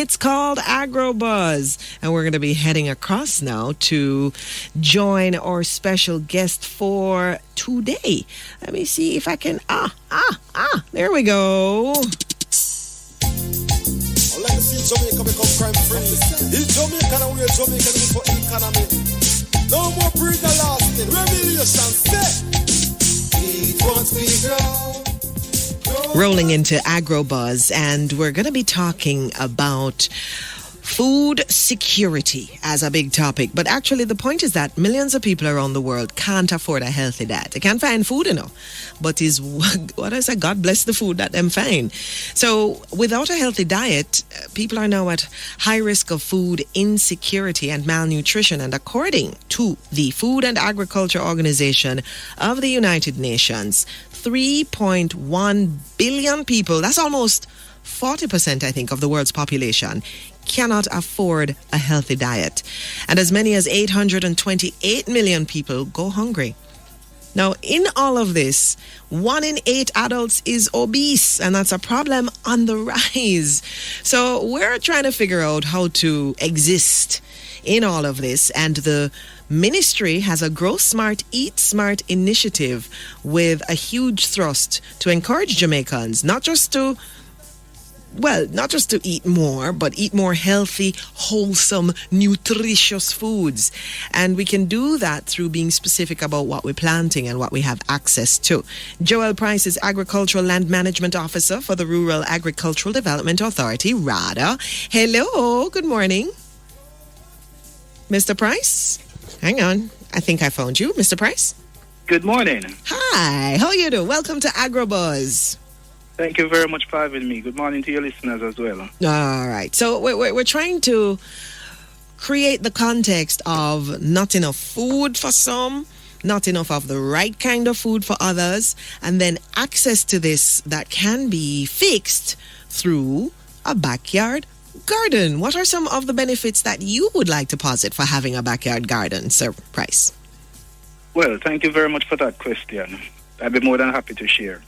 It's called AgroBuzz, and we're going to be heading across now to join our special guest for today. Let me see if I can. There we go. Let me see Jamaica become crime free. It's Jamaica and we're Jamaican for economy. No more breed the lasting. Revelation set. It wants me grow. Rolling into AgroBuzz, and we're going to be talking about food security as a big topic. But actually, the point is that millions of people around the world can't afford a healthy diet. They can't find food enough. But is what I say, God bless the food that them find. So without a healthy diet, people are now at high risk of food insecurity and malnutrition. And according to the Food and Agriculture Organization of the United Nations, 3.1 billion people, that's almost 40%, I think, of the world's population, cannot afford a healthy diet. And as many as 828 million people go hungry. Now, in all of this, 1 in 8 adults is obese, and that's a problem on the rise. So we're trying to figure out how to exist in all of this, and the ministry has a Grow Smart, Eat Smart initiative with a huge thrust to encourage Jamaicans not just to eat more, but eat more healthy, wholesome, nutritious foods. And we can do that through being specific about what we're planting and what we have access to. Joel Pryce is Agricultural Land Management Officer for the Rural Agricultural Development Authority, RADA. Hello, good morning. Mr. Pryce? Hang on. I think I found you. Mr. Pryce? Good morning. Hi. How you doing? Welcome to AgroBuzz. Thank you very much for having me. Good morning to your listeners as well. All right. So we're trying to create the context of not enough food for some, not enough of the right kind of food for others, and then access to this that can be fixed through a backyard garden. What are some of the benefits that you would like to posit for having a backyard garden, Sir Pryce? Well, thank you very much for that question. I'd be more than happy to share.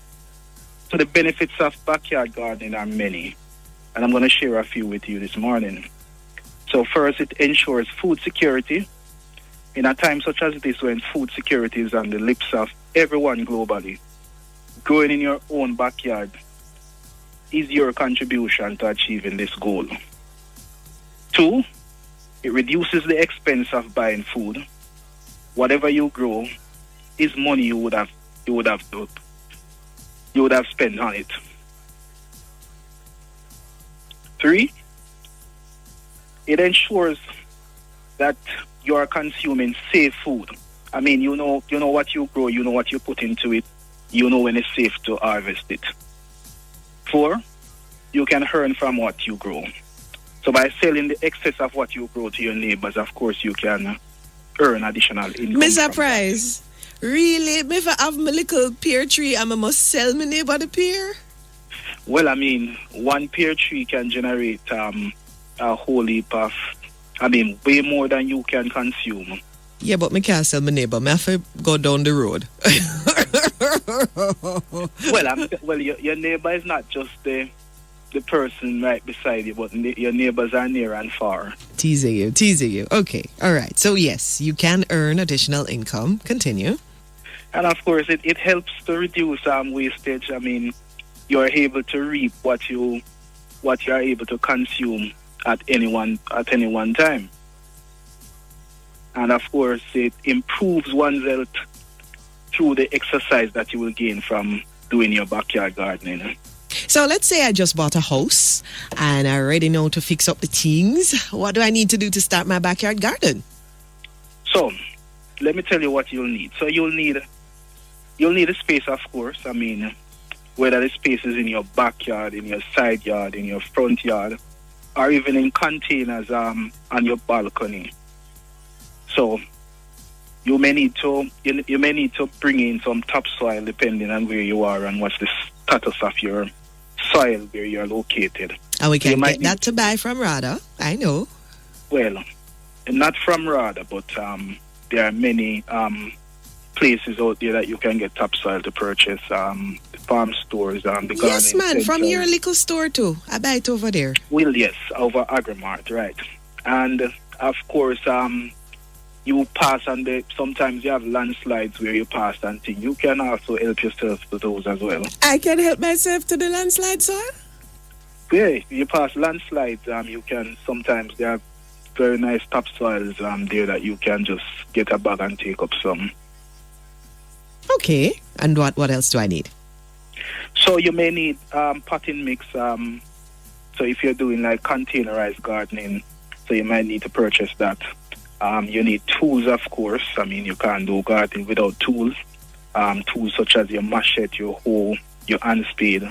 So the benefits of backyard gardening are many, and I'm going to share a few with you this morning. So first, it ensures food security. In a time such as this, when food security is on the lips of everyone globally, growing in your own backyard is your contribution to achieving this goal. 2, it reduces the expense of buying food. Whatever you grow is money you would have spent on it. 3, it ensures that you are consuming safe food. I mean, you know what you grow, you know what you put into it, you know when it's safe to harvest it. 4, you can earn from what you grow. So by selling the excess of what you grow to your neighbors, of course, you can earn additional income. Mr. Price, really? If I have my little pear tree, I must sell my neighbor the pear? Well, I mean, one pear tree can generate a whole heap of, way more than you can consume. Yeah, but me can't sell my neighbor. Me have to go down the road. Well, your neighbor is not just the person right beside you, but your neighbors are near and far. Teasing you. Okay, all right. So yes, you can earn additional income. Continue. And of course, it helps to reduce wastage. I mean, you're able to reap what you are able to consume at any one time. And of course, it improves one's health through the exercise that you will gain from doing your backyard gardening. So let's say I just bought a house and I already know to fix up the things. What do I need to do to start my backyard garden? So let me tell you what you'll need. So you'll need a space, of course. I mean, whether the space is in your backyard, in your side yard, in your front yard, or even in containers on your balcony. So you may need to bring in some topsoil depending on where you are and what's the status of your soil where you're located. And we can get that to buy from RADA, I know. Well, not from RADA, but there are many places out there that you can get topsoil to purchase. farm stores, the gardening Yes, man, from centers. your little store too. I buy it over there. Well, yes, over Agrimart, right. And of course, you pass on sometimes you have landslides where you pass and things. You can also help yourself to those as well. I can help myself to the landslide, sir? Yeah, you pass landslides, you can sometimes, there are very nice topsoils there that you can just get a bag and take up some. Okay. And what else do I need? So you may need potting mix. So if you're doing like containerized gardening, so you might need to purchase that. You need tools, of course. I mean, you can't do gardening without tools. Tools such as your machete, your hoe, your hand spade.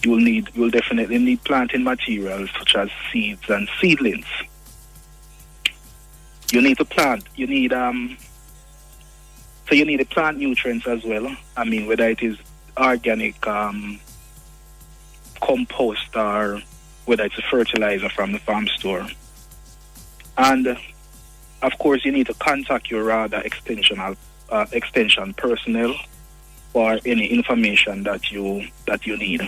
You'll definitely need planting materials such as seeds and seedlings. You need to plant. You need to plant nutrients as well. I mean, whether it is organic compost or whether it's a fertilizer from the farm store. And of course, you need to contact your RADA extension personnel for any information that you need.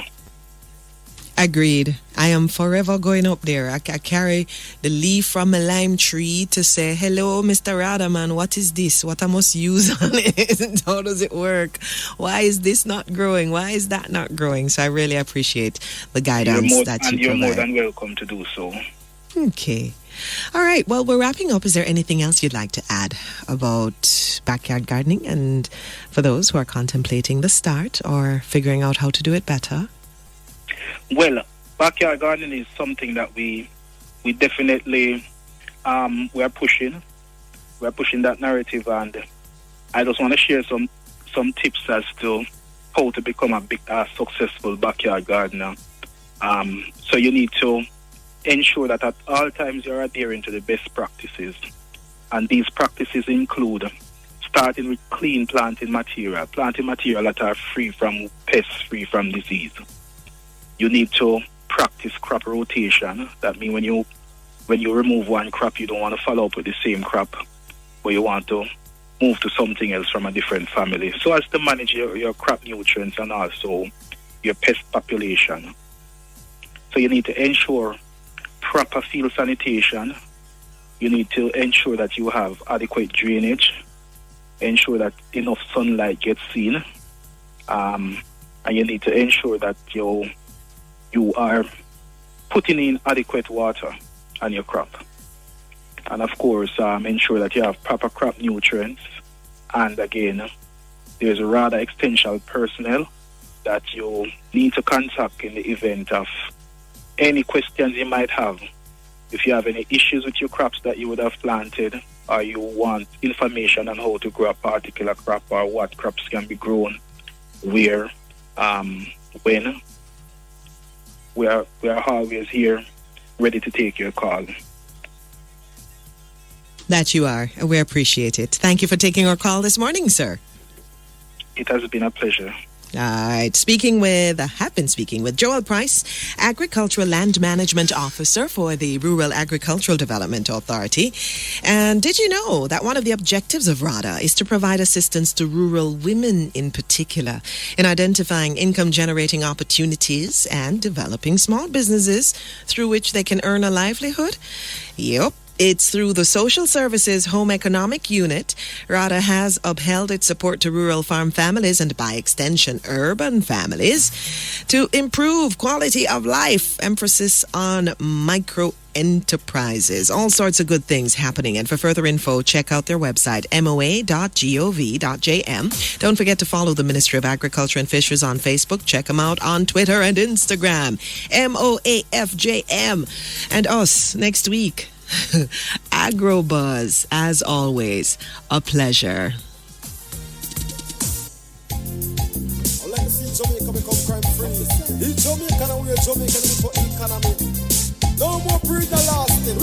Agreed. I am forever going up there. I carry the leaf from a lime tree to say, hello, Mr. Radaman, what is this? What I must use on it? How does it work? Why is this not growing? Why is that not growing? So I really appreciate the guidance that you provide. And you're more than welcome to do so. Okay. All right. Well, we're wrapping up. Is there anything else you'd like to add about backyard gardening and for those who are contemplating the start or figuring out how to do it better? Well, backyard gardening is something that we definitely we are pushing. We are pushing that narrative, and I just want to share some tips as to how to become a successful backyard gardener. So you need to ensure that at all times you're adhering to the best practices, and these practices include starting with clean planting material that are free from pests, free from disease. You need to practice crop rotation. That means when you remove one crop, you don't want to follow up with the same crop, but you want to move to something else from a different family, so as to manage your crop nutrients and also your pest population. So you need to ensure proper field sanitation. You need to ensure that you have adequate drainage, ensure that enough sunlight gets seen, and you need to ensure that you are putting in adequate water on your crop. And of course, ensure that you have proper crop nutrients. And again, there's a rather extension personnel that you need to contact in the event of any questions you might have. If you have any issues with your crops that you would have planted, or you want information on how to grow a particular crop or what crops can be grown, where, when, we are always here ready to take your call. That you are. We appreciate it. Thank you for taking our call this morning, sir. It has been a pleasure. All right. Have been speaking with Joel Pryce, Agricultural Land Management Officer for the Rural Agricultural Development Authority. And did you know that one of the objectives of RADA is to provide assistance to rural women in particular in identifying income-generating opportunities and developing small businesses through which they can earn a livelihood? Yep. It's through the Social Services Home Economic Unit. RADA has upheld its support to rural farm families and, by extension, urban families to improve quality of life. Emphasis on micro enterprises. All sorts of good things happening. And for further info, check out their website, moa.gov.jm. Don't forget to follow the Ministry of Agriculture and Fisheries on Facebook. Check them out on Twitter and Instagram, MOAFJM. And us next week. AgroBuzz, as always, a pleasure. Like see Jamaica become crime free. In Jamaica, and we're Jamaican for economy. No more breed the lasting.